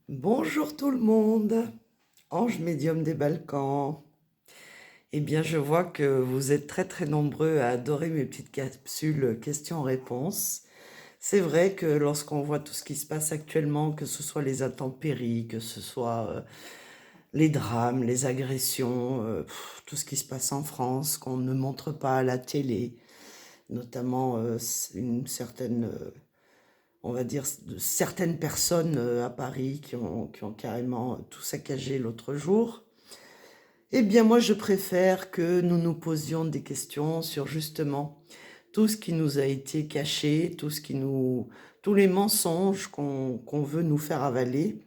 Bonjour tout le monde, ange médium des Balkans. Eh bien, je vois que vous êtes très très nombreux à adorer mes petites capsules questions-réponses. C'est vrai que lorsqu'on voit tout ce qui se passe actuellement, que ce soit les intempéries, que ce soit les drames, les agressions, tout ce qui se passe en France, qu'on ne montre pas à la télé, notamment une certaine on va dire, de certaines personnes à Paris qui ont carrément tout saccagé l'autre jour. Eh bien, moi, je préfère que nous nous posions des questions sur justement tout ce qui nous a été caché, tous les mensonges qu'on veut nous faire avaler.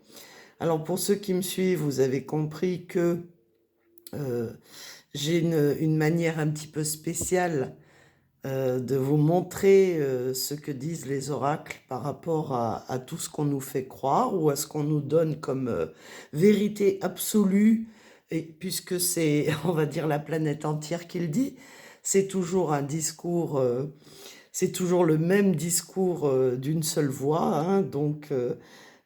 Alors, pour ceux qui me suivent, vous avez compris que euh, j'ai une manière un petit peu spéciale de vous montrer ce que disent les oracles par rapport à tout ce qu'on nous fait croire ou à ce qu'on nous donne comme vérité absolue, et puisque c'est, on va dire, la planète entière qui le dit, c'est toujours un discours, c'est toujours le même discours d'une seule voix, hein, donc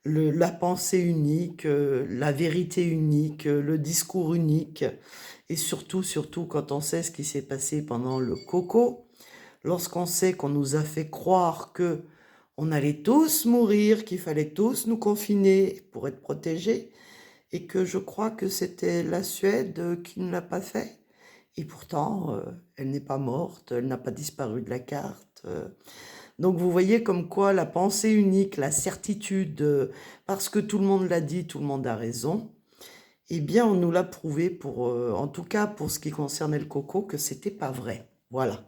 la pensée unique, la vérité unique, le discours unique, et surtout, surtout quand on sait ce qui s'est passé pendant le Coco, lorsqu'on sait qu'on nous a fait croire que on allait tous mourir, qu'il fallait tous nous confiner pour être protégés, et que je crois que c'était la Suède qui ne l'a pas fait. Et pourtant, elle n'est pas morte, elle n'a pas disparu de la carte. Donc vous voyez comme quoi la pensée unique, la certitude, parce que tout le monde l'a dit, tout le monde a raison, eh bien on nous l'a prouvé pour, en tout cas pour ce qui concernait le coco, que c'était pas vrai. Voilà.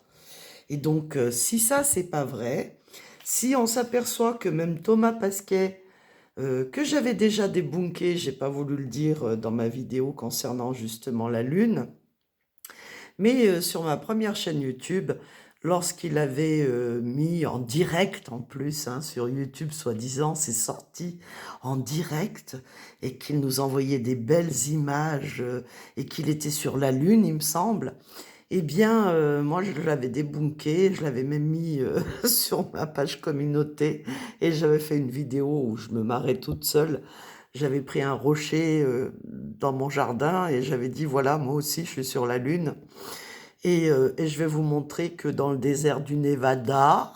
Et donc, si ça, c'est pas vrai, si on s'aperçoit que même Thomas Pasquet, que j'avais déjà débunké, j'ai pas voulu le dire dans ma vidéo concernant justement la Lune, mais sur ma première chaîne YouTube, lorsqu'il avait mis en direct en plus, hein, sur YouTube, soi-disant, c'est sorti en direct, et qu'il nous envoyait des belles images, et qu'il était sur la Lune, il me semble, eh bien, moi, je l'avais débunké, je l'avais même mis sur ma page communauté, et j'avais fait une vidéo où je me marrais toute seule. J'avais pris un rocher dans mon jardin et j'avais dit, voilà, moi aussi, je suis sur la Lune. Et je vais vous montrer que dans le désert du Nevada,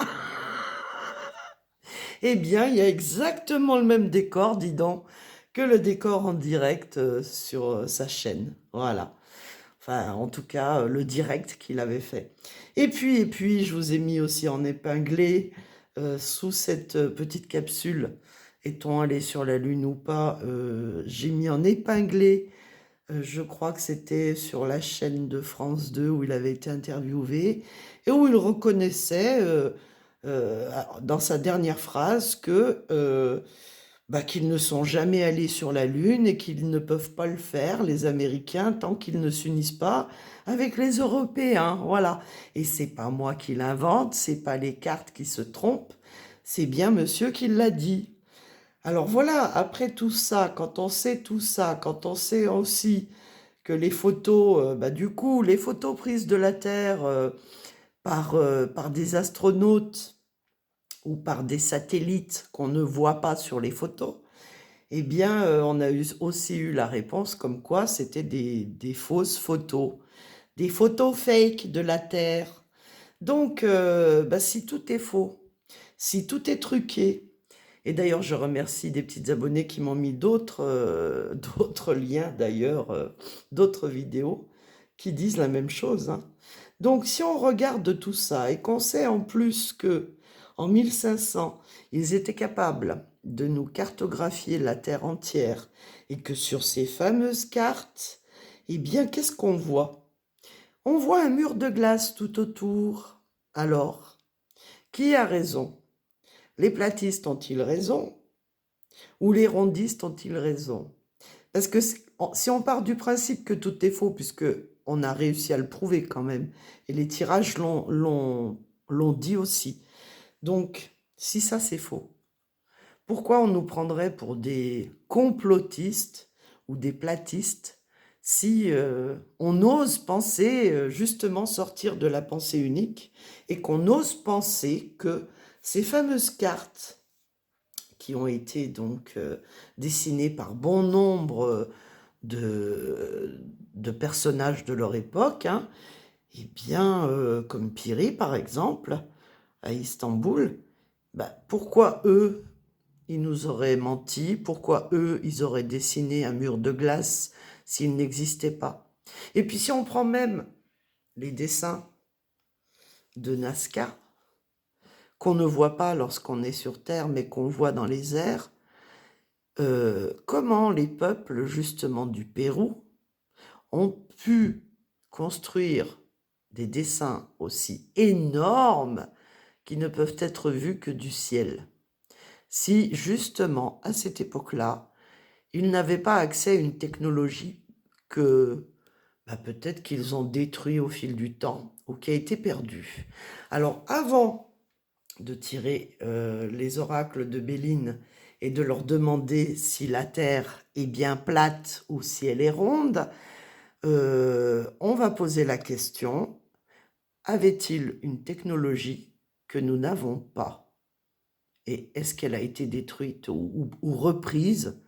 eh bien, il y a exactement le même décor, dis donc, que le décor en direct sur sa chaîne. Voilà. Enfin, en tout cas, le direct qu'il avait fait. Et puis, je vous ai mis aussi en épinglé sous cette petite capsule, est-on allé sur la Lune ou pas, j'ai mis en épinglé, je crois que c'était sur la chaîne de France 2 où il avait été interviewé, et où il reconnaissait dans sa dernière phrase que bah, qu'ils ne sont jamais allés sur la Lune et qu'ils ne peuvent pas le faire, les Américains, tant qu'ils ne s'unissent pas avec les Européens. Voilà. Et c'est pas moi qui l'invente, c'est pas les cartes qui se trompent, c'est bien monsieur qui l'a dit. Alors voilà, après tout ça, quand on sait tout ça, quand on sait aussi que les photos, bah, du coup, les photos prises de la Terre par des astronautes ou par des satellites qu'on ne voit pas sur les photos, eh bien, on a aussi eu la réponse comme quoi c'était des fausses photos, des photos fake de la Terre. Donc, bah, si tout est faux, si tout est truqué, et d'ailleurs, je remercie des petites abonnées qui m'ont mis d'autres d'autres liens, d'ailleurs, d'autres vidéos qui disent la même chose, hein. Donc, si on regarde tout ça et qu'on sait en plus que en 1500, ils étaient capables de nous cartographier la Terre entière et que sur ces fameuses cartes, eh bien, qu'est-ce qu'on voit? On voit un mur de glace tout autour. Alors, qui a raison? Les platistes ont-ils raison? Ou les rondistes ont-ils raison? Parce que si on part du principe que tout est faux, puisque on a réussi à le prouver quand même, et les tirages l'ont dit aussi. Donc, si ça c'est faux, pourquoi on nous prendrait pour des complotistes ou des platistes si on ose penser, justement sortir de la pensée unique, et qu'on ose penser que ces fameuses cartes qui ont été donc dessinés par bon nombre de personnages de leur époque, hein, eh bien, comme Piri par exemple, à Istanbul, bah, pourquoi eux, ils nous auraient menti? Pourquoi eux, ils auraient dessiné un mur de glace s'il n'existait pas? Et puis si on prend même les dessins de Nazca, qu'on ne voit pas lorsqu'on est sur Terre, mais qu'on voit dans les airs, comment les peuples justement du Pérou ont pu construire des dessins aussi énormes qui ne peuvent être vus que du ciel. Si justement, à cette époque-là, ils n'avaient pas accès à une technologie que peut-être qu'ils ont détruit au fil du temps ou qui a été perdue. Alors avant de tirer les oracles de Béline et de leur demander si la Terre est bien plate ou si elle est ronde, on va poser la question, avait-il une technologie que nous n'avons pas? Et est-ce qu'elle a été détruite ou reprise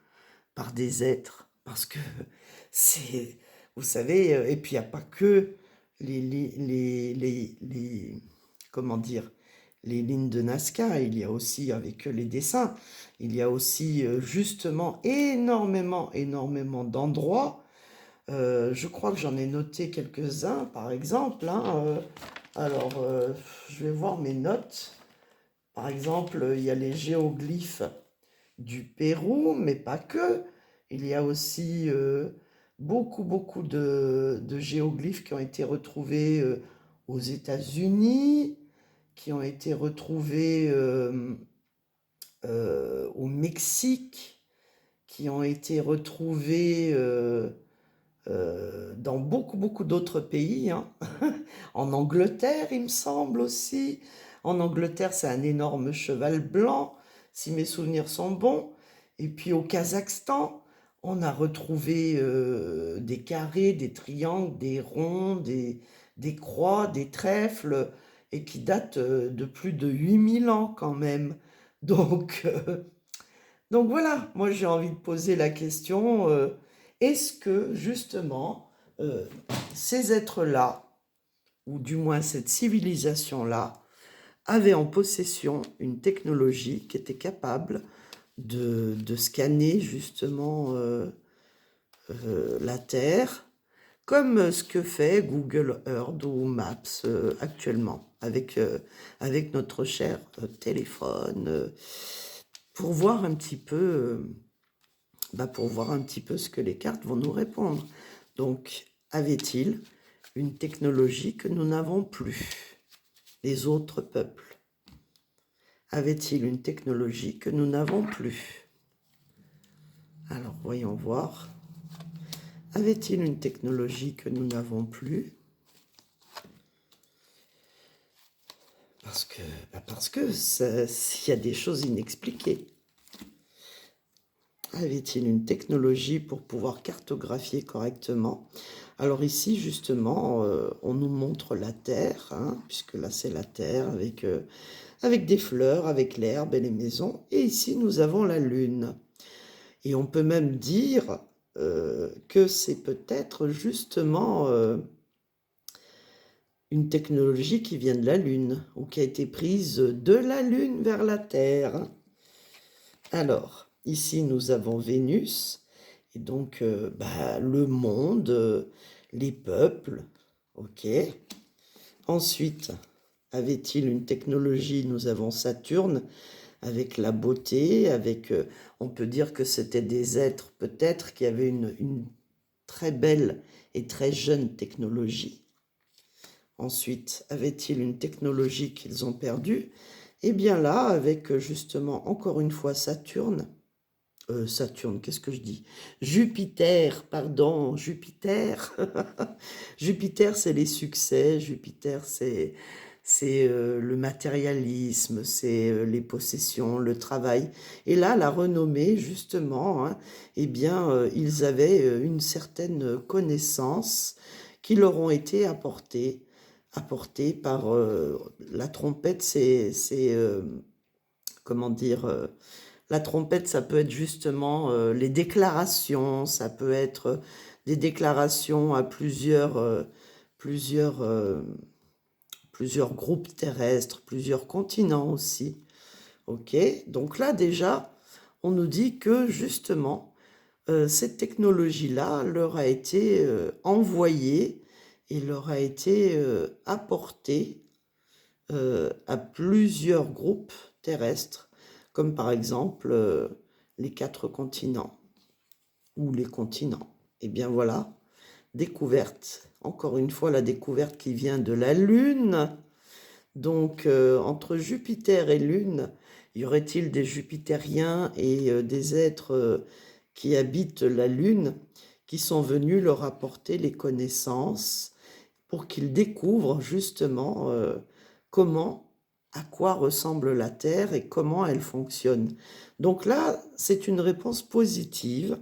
par des êtres? Parce que c'est, vous savez, et puis il n'y a pas que comment dire, les lignes de Nazca, il y a aussi avec les dessins, il y a aussi justement énormément d'endroits. Je crois que j'en ai noté quelques-uns, par exemple, hein, alors, je vais voir mes notes. Par exemple, il y a les géoglyphes du Pérou, mais pas que. Il y a aussi beaucoup de géoglyphes qui ont été retrouvés aux États-Unis, qui ont été retrouvés au Mexique, qui ont été retrouvés dans beaucoup d'autres pays, hein. En Angleterre, il me semble aussi. En Angleterre, c'est un énorme cheval blanc, si mes souvenirs sont bons. Et puis au Kazakhstan, on a retrouvé des carrés, des triangles, des ronds, des croix, des trèfles, et qui datent de plus de 8000 ans quand même. Donc, donc voilà, moi j'ai envie de poser la question, est-ce que justement ces êtres-là, ou du moins cette civilisation-là, avait en possession une technologie qui était capable de scanner justement la Terre, comme ce que fait Google Earth ou Maps actuellement avec notre cher téléphone, pour voir un petit peu, pour voir un petit peu ce que les cartes vont nous répondre. Donc, avait-il une technologie que nous n'avons plus, les autres peuples? Avait-il une technologie que nous n'avons plus? Alors, voyons voir. Avait-il une technologie que nous n'avons plus? Parce que il y a des choses inexpliquées. Avait-il une technologie pour pouvoir cartographier correctement? Alors ici, justement, on nous montre la Terre, hein, puisque là, c'est la Terre avec des fleurs, avec l'herbe et les maisons. Et ici, nous avons la Lune. Et on peut même dire que c'est peut-être justement une technologie qui vient de la Lune, ou qui a été prise de la Lune vers la Terre. Alors, ici, nous avons Vénus, et donc le monde, les peuples, ok. Ensuite, avait-il une technologie? Nous avons Saturne, avec la beauté, on peut dire que c'était des êtres peut-être qui avaient une très belle et très jeune technologie. Ensuite, avait-il une technologie qu'ils ont perdue? Eh bien là, avec justement, encore une fois, Saturne, qu'est-ce que je dis? Jupiter, pardon, Jupiter. Jupiter, c'est les succès, Jupiter, c'est le matérialisme, c'est les possessions, le travail. Et là, la renommée, justement, hein, eh bien, ils avaient une certaine connaissance qui leur ont été apportées par la trompette, comment dire, La trompette, ça peut être justement les déclarations, ça peut être des déclarations à plusieurs, plusieurs groupes terrestres, plusieurs continents aussi. Ok, donc là déjà, on nous dit que justement, cette technologie-là leur a été envoyée et leur a été apportée à plusieurs groupes terrestres, comme par exemple les 4 continents ou les continents. Et bien voilà, découverte. Encore une fois, la découverte qui vient de la Lune. Donc, entre Jupiter et Lune, y aurait-il des Jupitériens et des êtres qui habitent la Lune qui sont venus leur apporter les connaissances pour qu'ils découvrent justement comment, à quoi ressemble la Terre et comment elle fonctionne. Donc là, c'est une réponse positive,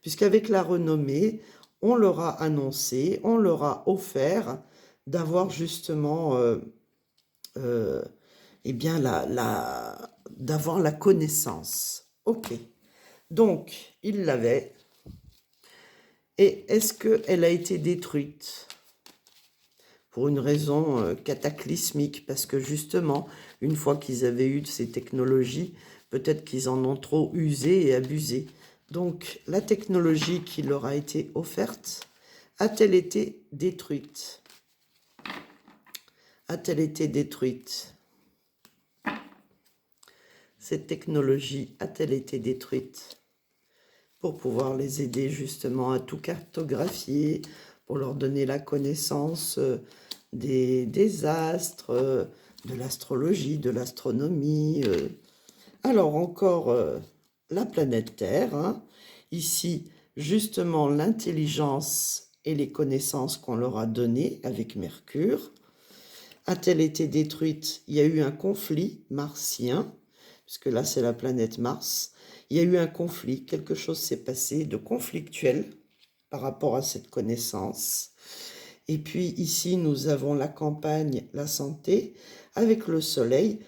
puisqu'avec la renommée, on leur a annoncé, on leur a offert d'avoir justement eh bien, d'avoir la connaissance. Ok. Donc, il l'avait. Et est-ce qu'elle a été détruite pour une raison cataclysmique? Parce que justement, une fois qu'ils avaient eu ces technologies, peut-être qu'ils en ont trop usé et abusé. Donc, la technologie qui leur a été offerte, a-t-elle été détruite? A-t-elle été détruite? Cette technologie a-t-elle été détruite pour pouvoir les aider justement à tout cartographier, pour leur donner la connaissance des astres, de l'astrologie, de l'astronomie. Alors encore la planète Terre, hein. Ici justement l'intelligence et les connaissances qu'on leur a données avec Mercure. A-t-elle été détruite? Il y a eu un conflit martien, puisque là c'est la planète Mars. Il y a eu un conflit, quelque chose s'est passé de conflictuel par rapport à cette connaissance. Et puis ici nous avons la campagne, la santé, avec le soleil,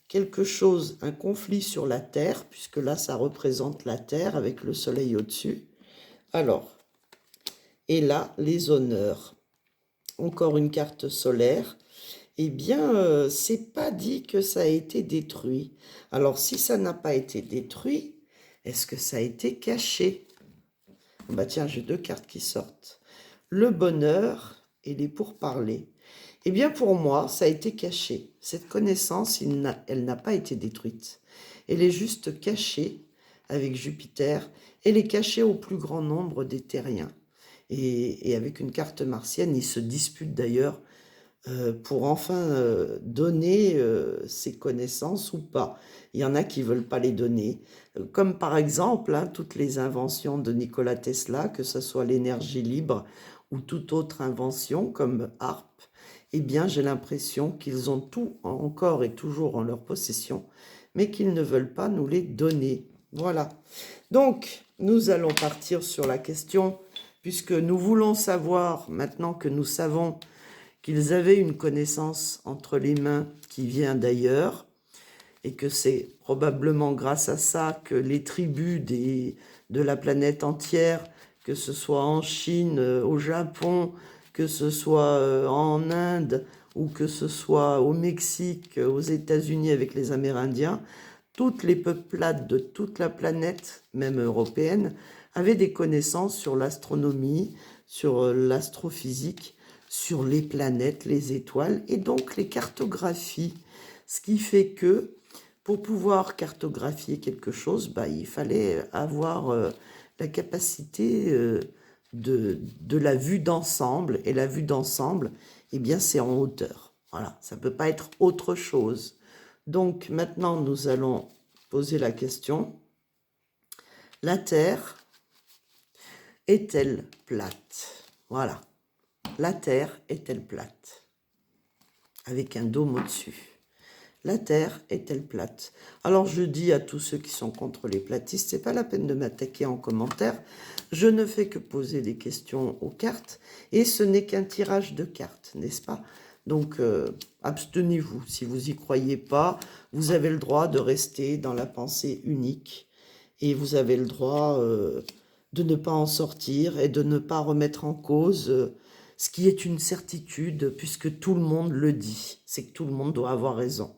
quelque chose, un conflit sur la Terre, puisque là ça représente la Terre avec le soleil au-dessus. Alors, et là les honneurs. Encore une carte solaire. Eh bien, c'est pas dit que ça a été détruit. Alors, si ça n'a pas été détruit, est-ce que ça a été caché? Bah tiens, j'ai 2 cartes qui sortent. Le bonheur et les pourparlers. Eh bien, pour moi, ça a été caché. Cette connaissance, elle n'a pas été détruite. Elle est juste cachée avec Jupiter. Elle est cachée au plus grand nombre des terriens. Et avec une carte martienne, ils se disputent d'ailleurs pour enfin donner ces connaissances ou pas. Il y en a qui ne veulent pas les donner. Comme par exemple, hein, toutes les inventions de Nikola Tesla, que ce soit l'énergie libre ou toute autre invention comme HARP, eh bien j'ai l'impression qu'ils ont tout encore et toujours en leur possession, mais qu'ils ne veulent pas nous les donner. Voilà. Donc, nous allons partir sur la question, puisque nous voulons savoir, maintenant que nous savons qu'ils avaient une connaissance entre les mains qui vient d'ailleurs, et que c'est probablement grâce à ça que les tribus de la planète entière, que ce soit en Chine, au Japon, que ce soit en Inde, ou que ce soit au Mexique, aux États-Unis avec les Amérindiens, toutes les peuplades de toute la planète, même européenne, avaient des connaissances sur l'astronomie, sur l'astrophysique, sur les planètes, les étoiles, et donc les cartographies. Ce qui fait que pour pouvoir cartographier quelque chose, bah, il fallait avoir la capacité de la vue d'ensemble. Et la vue d'ensemble, eh bien, c'est en hauteur. Voilà, ça ne peut pas être autre chose. Donc maintenant, nous allons poser la question. La Terre est-elle plate? Voilà. La Terre est-elle plate? Avec un dôme au-dessus. La Terre est-elle plate? Alors je dis à tous ceux qui sont contre les platistes, c'est pas la peine de m'attaquer en commentaire. Je ne fais que poser des questions aux cartes et ce n'est qu'un tirage de cartes, n'est-ce pas? Donc, abstenez-vous. Si vous n'y croyez pas, vous avez le droit de rester dans la pensée unique. Et vous avez le droit de ne pas en sortir et de ne pas remettre en cause ce qui est une certitude, puisque tout le monde le dit. C'est que tout le monde doit avoir raison.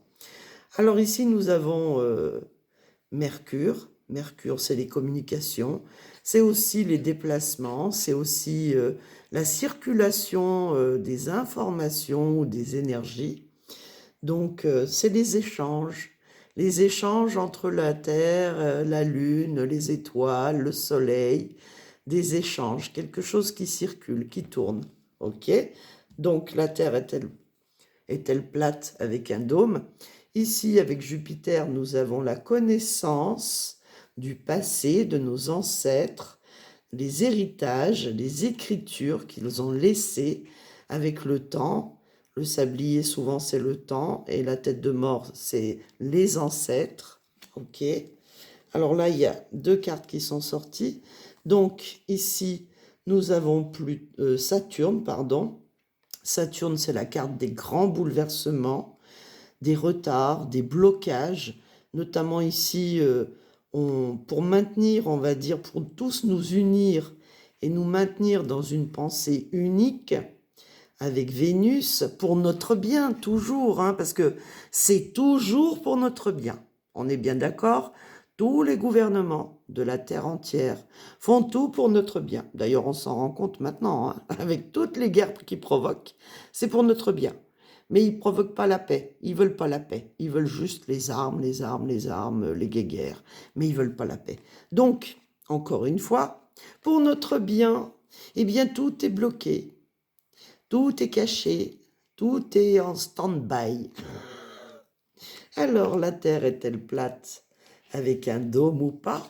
Alors ici, nous avons Mercure. Mercure, c'est les communications. C'est aussi les déplacements. C'est aussi la circulation des informations ou des énergies. Donc, c'est les échanges entre la Terre, la Lune, les étoiles, le Soleil, des échanges, quelque chose qui circule, qui tourne. Ok? Donc, la Terre est-elle plate avec un dôme? Ici, avec Jupiter, nous avons la connaissance du passé, de nos ancêtres, les héritages, les écritures qu'ils ont laissées avec le temps. Le sablier, souvent, c'est le temps, et la tête de mort, c'est les ancêtres. Ok. Alors là, il y a 2 cartes qui sont sorties. Donc, ici, nous avons Saturne, pardon. Saturne, c'est la carte des grands bouleversements, des retards, des blocages, notamment ici, pour maintenir, on va dire, pour tous nous unir et nous maintenir dans une pensée unique, avec Vénus, pour notre bien, toujours, hein, parce que c'est toujours pour notre bien. On est bien d'accord? Tous les gouvernements de la Terre entière font tout pour notre bien. D'ailleurs, on s'en rend compte maintenant, hein, avec toutes les guerres qu'ils provoquent, c'est pour notre bien. Mais ils ne provoquent pas la paix, ils ne veulent pas la paix. Ils veulent juste les armes, les guéguerres, mais ils ne veulent pas la paix. Donc, encore une fois, pour notre bien, eh bien, tout est bloqué. Tout est caché, tout est en stand-by. Alors, la Terre est-elle plate avec un dôme ou pas?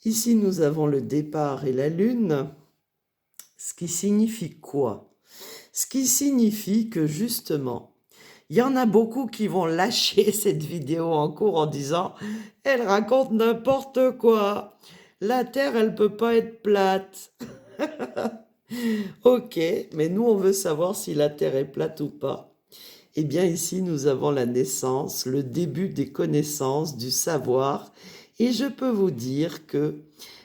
Ici, nous avons le départ et la Lune. Ce qui signifie quoi? Ce qui signifie que justement, il y en a beaucoup qui vont lâcher cette vidéo en cours en disant « Elle raconte n'importe quoi. La Terre, elle peut pas être plate. » Ok, mais nous, on veut savoir si la Terre est plate ou pas. Eh bien, ici, nous avons la naissance, le début des connaissances, du savoir. Et je peux vous dire que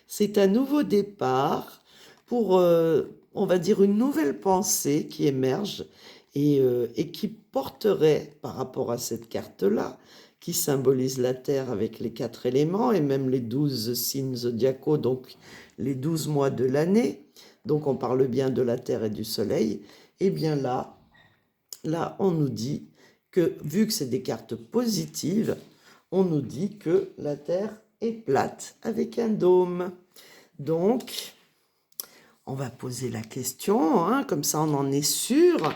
c'est un nouveau départ pour, on va dire, une nouvelle pensée qui émerge et qui porterait, par rapport à cette carte-là, qui symbolise la Terre avec les 4 éléments et même les 12 signes zodiacaux, donc les 12 mois de l'année, donc on parle bien de la Terre et du Soleil, et bien là, on nous dit que, vu que c'est des cartes positives, on nous dit que la Terre est plate avec un dôme. Donc, on va poser la question, hein, comme ça on en est sûr.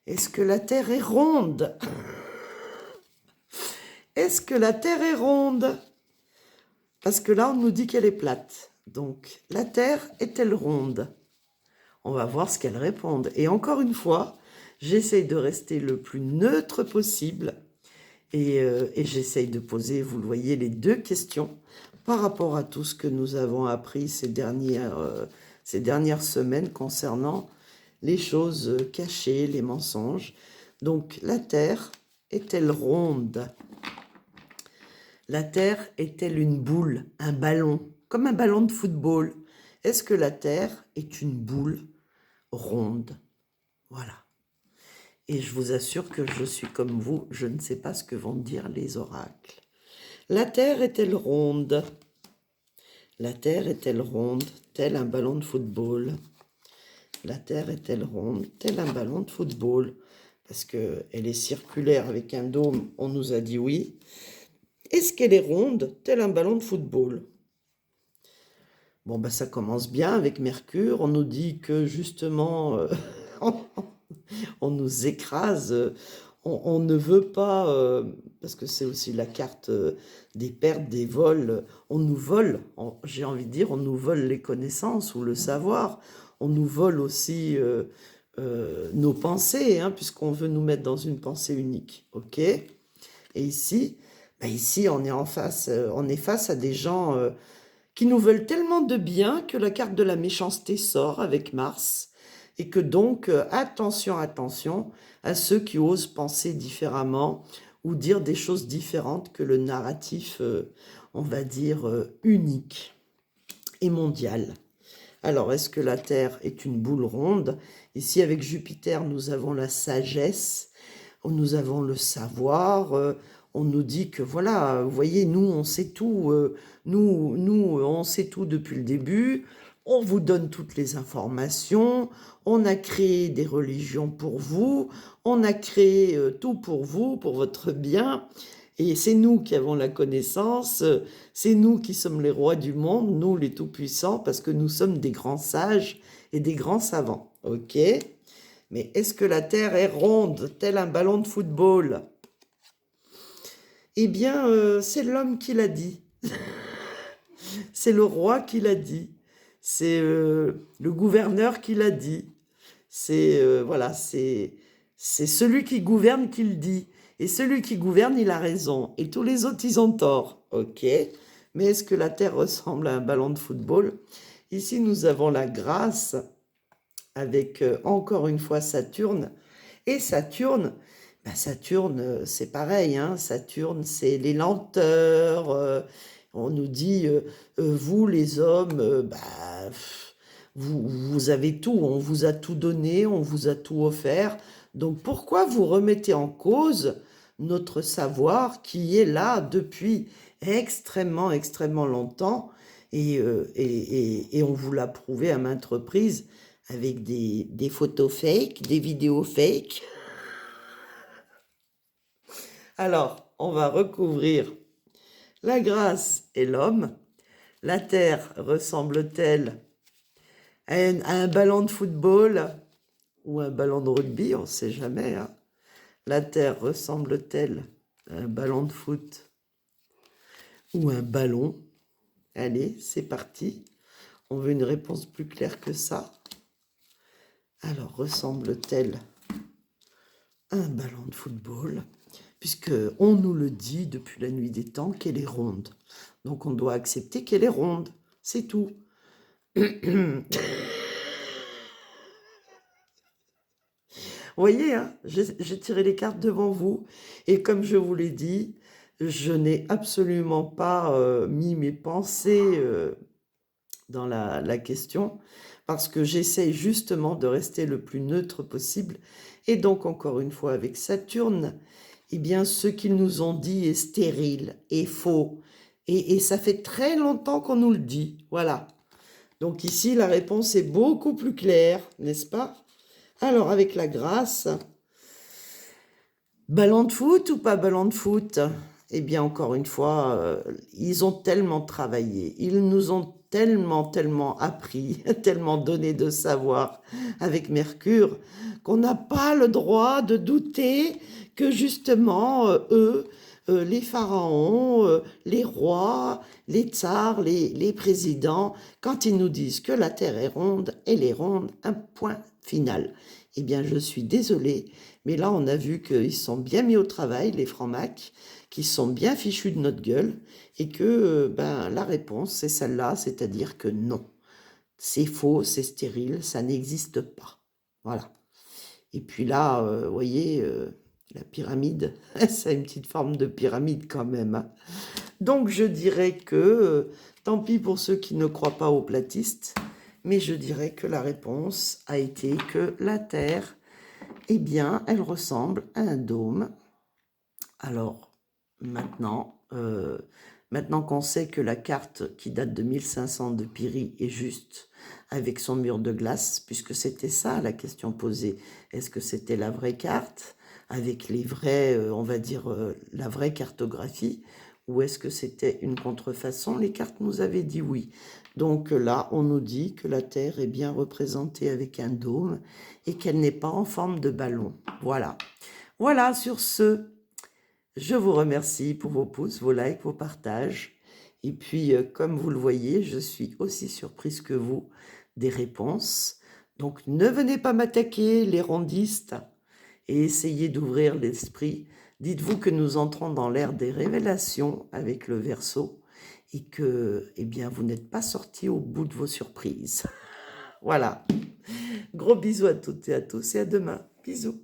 Est-ce que la Terre est ronde? Est-ce que la Terre est ronde? Parce que là, on nous dit qu'elle est plate. Donc, la Terre est-elle ronde? On va voir ce qu'elles répondent. Et encore une fois, j'essaye de rester le plus neutre possible et j'essaye de poser, vous le voyez, les 2 questions par rapport à tout ce que nous avons appris ces dernières semaines concernant les choses cachées, les mensonges. Donc, la Terre est-elle ronde? La Terre est-elle une boule, un ballon, comme un ballon de football? Est-ce que la Terre est une boule ronde? Voilà. Et je vous assure que je suis comme vous, je ne sais pas ce que vont dire les oracles. La Terre est-elle ronde? La Terre est-elle ronde, tel un ballon de football? La Terre est-elle ronde, tel un ballon de football? Parce qu'elle est circulaire avec un dôme, on nous a dit oui. Est-ce qu'elle est ronde, tel un ballon de football? Bon, ben ça commence bien avec Mercure. On nous dit que justement, on nous écrase. On ne veut pas, parce que c'est aussi la carte des pertes, des vols. On nous vole, j'ai envie de dire, on nous vole les connaissances ou le savoir. On nous vole aussi nos pensées, hein, puisqu'on veut nous mettre dans une pensée unique. Ok? Et ici, ici, on est face à des gens qui nous veulent tellement de bien que la carte de la méchanceté sort avec Mars. et que donc, attention, attention à ceux qui osent penser différemment ou dire des choses différentes que le narratif, on va dire, unique et mondial. Alors, est-ce que la Terre est une boule ronde? Ici, avec Jupiter, nous avons la sagesse, nous avons le savoir, on nous dit que voilà, vous voyez, nous, on sait tout, on sait tout depuis le début, on vous donne toutes les informations, on a créé des religions pour vous, on a créé tout pour vous, pour votre bien, et c'est nous qui avons la connaissance, c'est nous qui sommes les rois du monde, nous les tout-puissants, parce que nous sommes des grands sages et des grands savants, ok? Mais est-ce que la Terre est ronde, tel un ballon de football? Eh bien, c'est l'homme qui l'a dit. C'est le roi qui l'a dit. C'est le gouverneur qui l'a dit. C'est voilà, c'est celui qui gouverne qui le dit. Et celui qui gouverne, il a raison. Et tous les autres, ils ont tort. Ok. Mais est-ce que la Terre ressemble à un ballon de football? Ici, nous avons la grâce avec encore une fois Saturne. Et Saturne, Saturne, c'est pareil, hein, Saturne, c'est les lenteurs. On nous dit, vous les hommes, vous avez tout, on vous a tout donné, on vous a tout offert. Donc pourquoi vous remettez en cause notre savoir qui est là depuis extrêmement, extrêmement longtemps et on vous l'a prouvé à maintes reprises avec des photos fake, des vidéos fake. Alors, on va recouvrir la grâce et l'homme. La Terre ressemble-t-elle à un ballon de football ou un ballon de rugby? On ne sait jamais. Hein. La Terre ressemble-t-elle à un ballon de foot ou un ballon? Allez, c'est parti. On veut une réponse plus claire que ça. Alors, ressemble-t-elle à un ballon de football? Puisque on nous le dit depuis la nuit des temps qu'elle est ronde. Donc on doit accepter qu'elle est ronde. C'est tout. Vous voyez, hein, j'ai tiré les cartes devant vous. Et comme je vous l'ai dit, je n'ai absolument pas mis mes pensées dans la question, parce que j'essaye justement de rester le plus neutre possible. Et donc, encore une fois, avec Saturne, eh bien, ce qu'ils nous ont dit est stérile, est faux. Et ça fait très longtemps qu'on nous le dit. Voilà. Donc ici, la réponse est beaucoup plus claire, n'est-ce pas? Alors, avec la grâce, ballon de foot ou pas ballon de foot? Eh bien, encore une fois, ils ont tellement travaillé, ils nous ont tellement appris, tellement donné de savoir avec Mercure, qu'on n'a pas le droit de douter que justement, eux, les pharaons, les rois, les tsars, les présidents, quand ils nous disent que la Terre est ronde, elle est ronde, un point final. Eh bien, je suis désolée, mais là, on a vu qu'ils sont bien mis au travail, les francs-macs, qui sont bien fichus de notre gueule, et que la réponse, c'est celle-là, c'est-à-dire que non. C'est faux, c'est stérile, ça n'existe pas. Voilà. Et puis là, vous voyez, la pyramide, ça a une petite forme de pyramide quand même. Hein. Donc, je dirais que, tant pis pour ceux qui ne croient pas aux platistes, mais je dirais que la réponse a été que la Terre, eh bien, elle ressemble à un dôme. Alors, maintenant qu'on sait que la carte qui date de 1500 de Piri est juste, avec son mur de glace, puisque c'était ça la question posée. Est-ce que c'était la vraie carte, avec les vrais, on va dire, la vraie cartographie, ou est-ce que c'était une contrefaçon? Les cartes nous avaient dit oui. Donc là, on nous dit que la Terre est bien représentée avec un dôme et qu'elle n'est pas en forme de ballon. Voilà. Voilà, sur ce, je vous remercie pour vos pouces, vos likes, vos partages. Et puis, comme vous le voyez, je suis aussi surprise que vous des réponses. Donc, ne venez pas m'attaquer, les rondistes, et essayez d'ouvrir l'esprit. Dites-vous que nous entrons dans l'ère des révélations avec le Verseau et que, eh bien, vous n'êtes pas sortis au bout de vos surprises. Voilà. Gros bisous à toutes et à tous et à demain. Bisous.